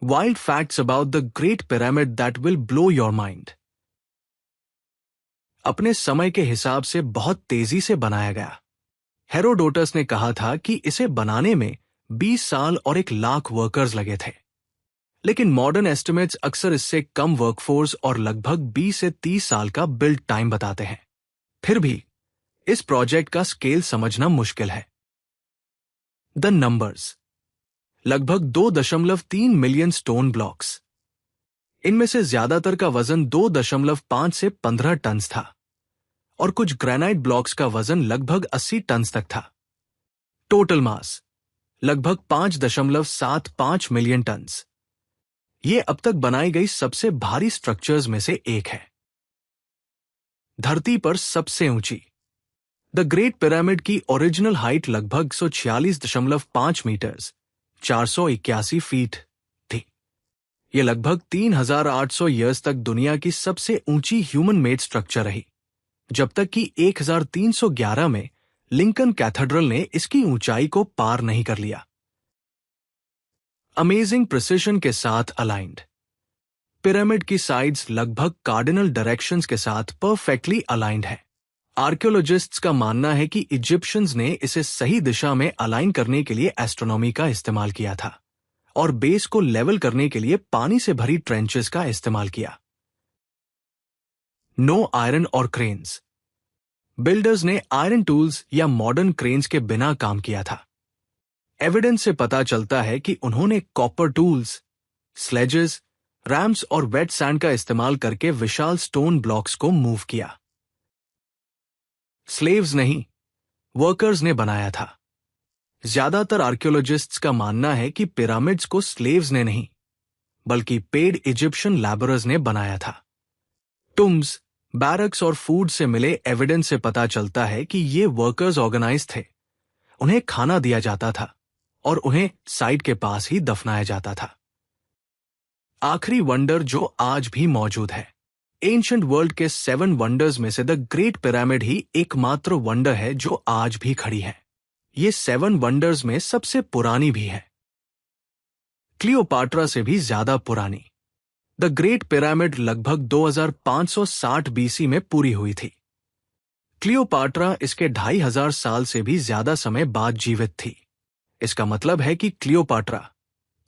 Wild facts about the Great Pyramid that will blow your mind. अपने समय के हिसाब से बहुत तेजी से बनाया गया। हेरोडोटस ने कहा था कि इसे बनाने में 20 साल और 1 लाख वर्कर्स लगे थे, लेकिन मॉडर्न एस्टिमेट्स अक्सर इससे कम वर्कफोर्स और लगभग 20 से 30 साल का बिल्ड टाइम बताते हैं। फिर भी इस प्रोजेक्ट का स्केल समझना मुश्किल है। द नंबर्स: लगभग 2.3 मिलियन स्टोन ब्लॉक्स। इनमें से ज्यादातर का वजन 2.5 से 15 टन था और कुछ ग्रेनाइट ब्लॉक्स का वजन लगभग 80 टन तक था। टोटल मास लगभग 5.75 मिलियन टन। यह अब तक बनाई गई सबसे भारी स्ट्रक्चर्स में से एक है। धरती पर सबसे ऊंची: द ग्रेट पिरामिड की ओरिजिनल हाइट लगभग 146.5 मीटर्स 481 फीट थी। यह लगभग 3,800 ईयर्स तक दुनिया की सबसे ऊंची ह्यूमन मेड स्ट्रक्चर रही, जब तक कि 1311 में लिंकन कैथेड्रल ने इसकी ऊंचाई को पार नहीं कर लिया। अमेजिंग प्रिसिशन के साथ अलाइंड: पिरामिड की साइड्स लगभग कार्डिनल डायरेक्शंस के साथ परफेक्टली अलाइंड है। आर्कियोलॉजिस्ट्स का मानना है कि इजिप्शियंस ने इसे सही दिशा में अलाइन करने के लिए एस्ट्रोनॉमी का इस्तेमाल किया था और बेस को लेवल करने के लिए पानी से भरी ट्रेंचेस का इस्तेमाल किया। नो आयरन और क्रेन्स: बिल्डर्स ने आयरन टूल्स या मॉडर्न क्रेन्स के बिना काम किया था। एविडेंस से पता चलता है कि उन्होंने कॉपर टूल्स, स्लेजेस, रैम्स और वेट सैंड का इस्तेमाल करके विशाल स्टोन ब्लॉक्स को मूव किया। स्लेव्स नहीं, वर्कर्स ने बनाया था। ज्यादातर आर्कियोलॉजिस्ट्स का मानना है कि पिरामिड्स को स्लेव्स ने नहीं, बल्कि पेड इजिप्शियन लेबरर्स ने बनाया था। टुम्स, बैरक्स और फूड से मिले एविडेंस से पता चलता है कि ये वर्कर्स ऑर्गेनाइज थे। उन्हें खाना दिया जाता था और उन्हें साइट के पास ही दफनाया जाता था। आखिरी वंडर जो आज भी मौजूद है: एंशिएंट वर्ल्ड के 7 वंडर्स में से द ग्रेट पिरामिड ही एकमात्र वंडर है जो आज भी खड़ी है। ये 7 वंडर्स में सबसे पुरानी भी है, क्लियोपाट्रा से भी ज्यादा पुरानी। द ग्रेट पिरामिड लगभग 2560 बीसी में पूरी हुई थी। क्लियोपाट्रा इसके 2500 साल से भी ज्यादा समय बाद जीवित थी। इसका मतलब है कि क्लियोपाट्रा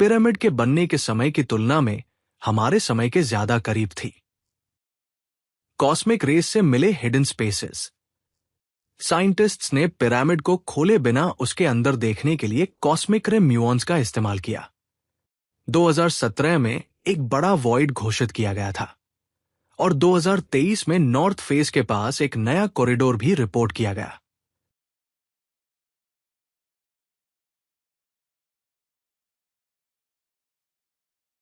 पिरामिड के बनने के समय की तुलना में हमारे समय के ज्यादा करीब थी। कॉस्मिक रेस से मिले हिडन स्पेसेस: साइंटिस्ट्स ने पिरामिड को खोले बिना उसके अंदर देखने के लिए कॉस्मिक रे म्यूऑन्स का इस्तेमाल किया। 2017 में एक बड़ा वॉइड घोषित किया गया था और 2023 में नॉर्थ फेस के पास एक नया कॉरिडोर भी रिपोर्ट किया गया।